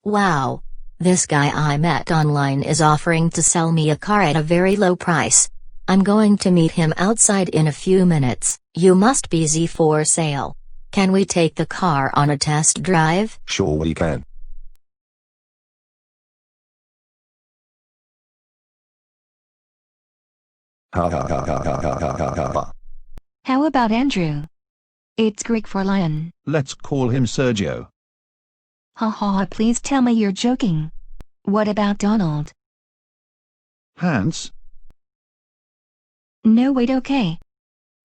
Wow. This guy I met online is offering to sell me a car at a very low price. I'm going to meet him outside in a few minutes. You must be Z for sale. Can we take the car on a test drive? Sure we can. Ha ha ha ha ha ha ha ha ha. How about Andrew? It's Greek for lion. Let's call him Sergio. Ha ha, please tell me you're joking. What about Donald? Hans? No, wait, okay.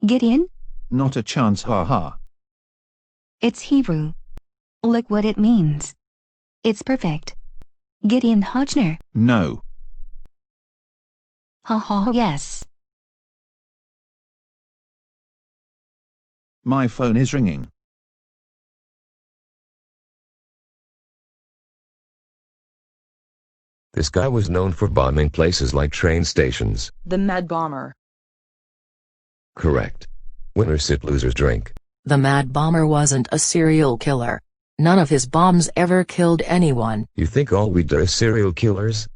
Gideon? Not a chance, ha ha. It's Hebrew. Look what it means. It's perfect. Gideon Hodgner. No. Ha ha, yes. My phone is ringing. This guy was known for bombing places like train stations. The Mad Bomber. Correct. Winners sit, losers drink. The Mad Bomber wasn't a serial killer. None of his bombs ever killed anyone. You think all we do is serial killers?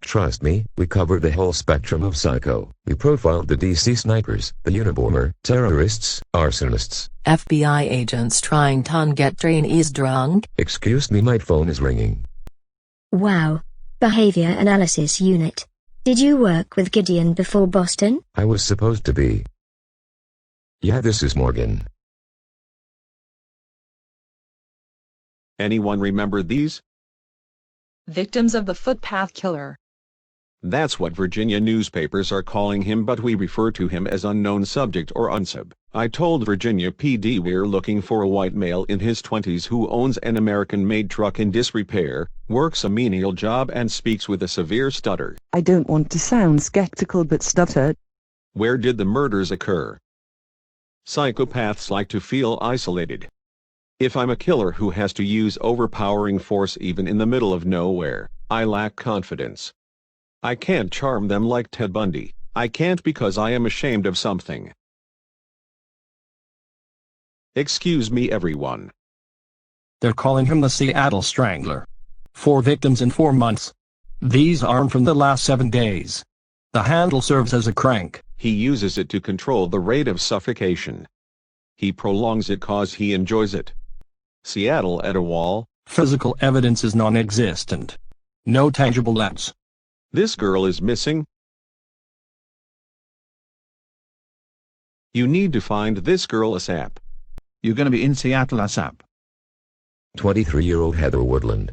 Trust me, we covered the whole spectrum of psycho. We profiled the DC snipers, the Unabomber, terrorists, arsonists. FBI agents trying to get trainees drunk. Excuse me, my phone is ringing. Wow. Behavior Analysis Unit. Did you work with Gideon before Boston? I was supposed to be. Yeah, this is Morgan. Anyone remember these? Victims of the footpath killer. That's what Virginia newspapers are calling him, but we refer to him as unknown subject or unsub. I told Virginia PD we're looking for a white male in his 20s who owns an American-made truck in disrepair, works a menial job and speaks with a severe stutter. I don't want to sound skeptical but stutter. Where did the murders occur? Psychopaths like to feel isolated. If I'm a killer who has to use overpowering force even in the middle of nowhere, I lack confidence. I can't charm them like Ted Bundy. I can't because I am ashamed of something. Excuse me, everyone. They're calling him the Seattle Strangler. 4 victims in 4 months. These aren't from the last 7 days. The handle serves as a crank. He uses it to control the rate of suffocation. He prolongs it cause he enjoys it. Seattle at a wall. Physical evidence is non-existent. No tangible evidence. This girl is missing. You need to find this girl ASAP. You're gonna be in Seattle ASAP. 23-year-old Heather Woodland.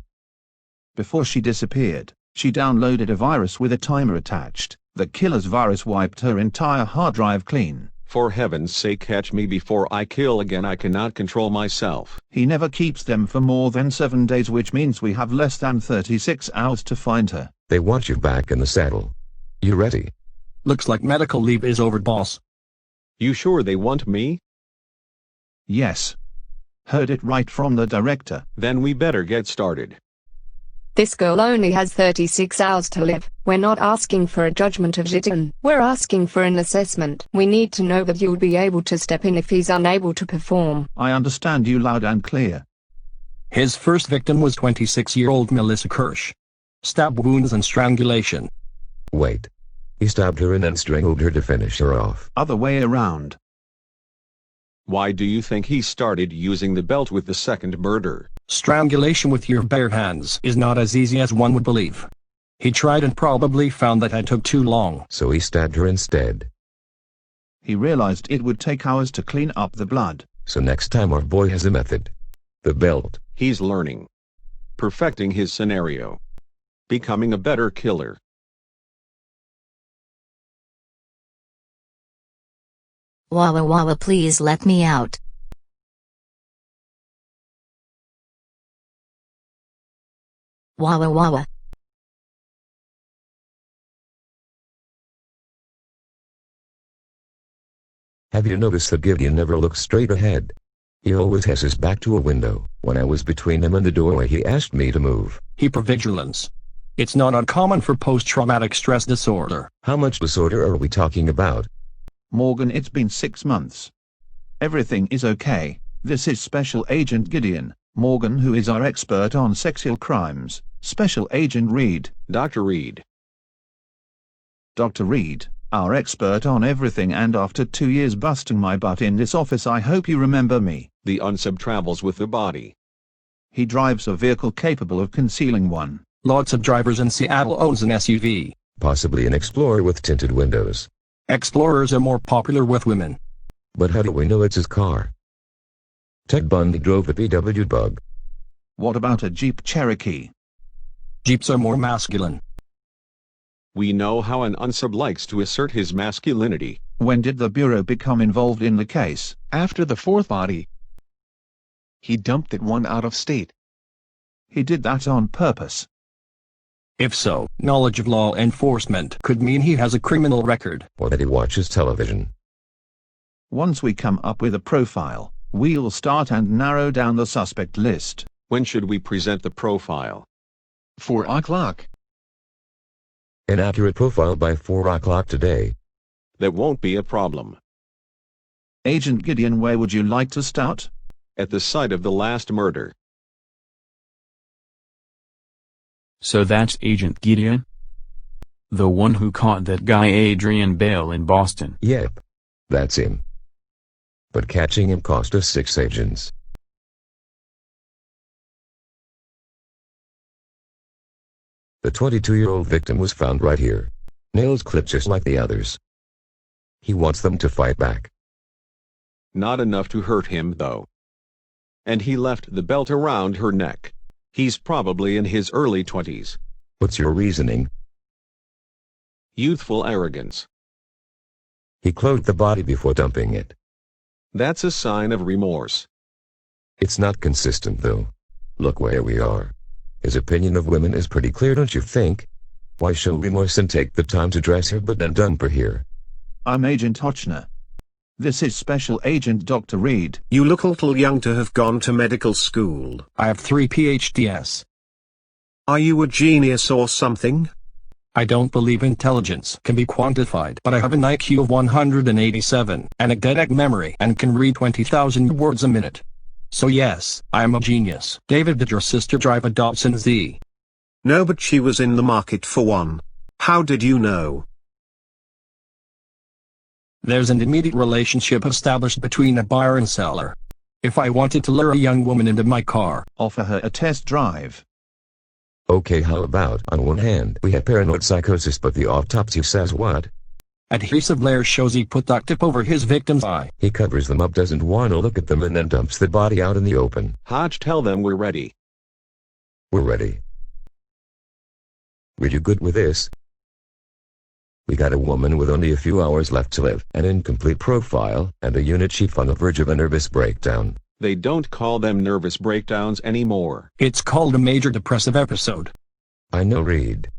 Before she disappeared, she downloaded a virus with a timer attached. The killer's virus wiped her entire hard drive clean. For heaven's sake, catch me before I kill again. I cannot control myself. He never keeps them for more than 7 days, which means we have less than 36 hours to find her. They want you back in the saddle. You ready? Looks like medical leave is over, boss. You sure they want me? Yes. Heard it right from the director. Then we better get started. This girl only has 36 hours to live. We're not asking for a judgment of Gideon. We're asking for an assessment. We need to know that you'll be able to step in if he's unable to perform. I understand you loud and clear. His first victim was 26-year-old Melissa Kirsch. Stab wounds and strangulation. Wait. He stabbed her and then strangled her to finish her off. Other way around. Why do you think he started using the belt with the second murder? Strangulation with your bare hands is not as easy as one would believe. He tried and probably found that it took too long. So he stabbed her instead. He realized it would take hours to clean up the blood. So next time our boy has a method. The belt. He's learning. Perfecting his scenario. Becoming a better killer. Walla walla, please let me out. Walla walla. Have you noticed that Gideon never looks straight ahead? He always has his back to a window. When I was between him and the doorway, he asked me to move. Hypervigilance. It's not uncommon for post-traumatic stress disorder. How much disorder are we talking about? Morgan, it's been 6 months. Everything is okay. This is Special Agent Gideon. Morgan, who is our expert on sexual crimes. Special Agent Reed. Dr. Reed. Dr. Reed, our expert on everything, and after 2 years busting my butt in this office, I hope you remember me. The unsub travels with the body. He drives a vehicle capable of concealing one. Lots of drivers in Seattle owns an SUV. Possibly an Explorer with tinted windows. Explorers are more popular with women. But how do we know it's his car? Ted Bundy drove a VW Bug. What about a Jeep Cherokee? Jeeps are more masculine. We know how an unsub likes to assert his masculinity. When did the Bureau become involved in the case? After the fourth body. He dumped it one out of state. He did that on purpose. If so, knowledge of law enforcement could mean he has a criminal record. Or that he watches television. Once we come up with a profile, we'll start and narrow down the suspect list. When should we present the profile? 4 o'clock. An accurate profile by 4 o'clock today. That won't be a problem. Agent Gideon, where would you like to start? At the site of the last murder. So that's Agent Gideon? The one who caught that guy Adrian Bale in Boston? Yep. That's him. But catching him cost us 6 agents. The 22-year-old victim was found right here. Nails clipped just like the others. He wants them to fight back. Not enough to hurt him, though. And he left the belt around her neck. He's probably in his early 20s. What's your reasoning? Youthful arrogance. He clothed the body before dumping it. That's a sign of remorse. It's not consistent, though. Look where we are. His opinion of women is pretty clear, don't you think? Why show remorse and take the time to dress her but then dump her here? I'm Agent Ochner. This is Special Agent Dr. Reed. You look awful young to have gone to medical school. I have 3 PhDs. Are you a genius or something? I don't believe intelligence can be quantified, but I have an IQ of 187, and a eidetic memory, and can read 20,000 words a minute. So yes, I am a genius. David, did your sister drive a Dobson Z? No, but she was in the market for one. How did you know? There's an immediate relationship established between a buyer and seller. If I wanted to lure a young woman into my car, offer her a test drive. Okay, how about, on one hand, we have paranoid psychosis, but the autopsy says what? Adhesive layer shows he put duct tape over his victim's eye. He covers them up, doesn't want to look at them, and then dumps the body out in the open. Hodge, tell them we're ready. We're ready. Were you good with this? We got a woman with only a few hours left to live, an incomplete profile, and a unit chief on the verge of a nervous breakdown. They don't call them nervous breakdowns anymore. It's called a major depressive episode. I know, Reed.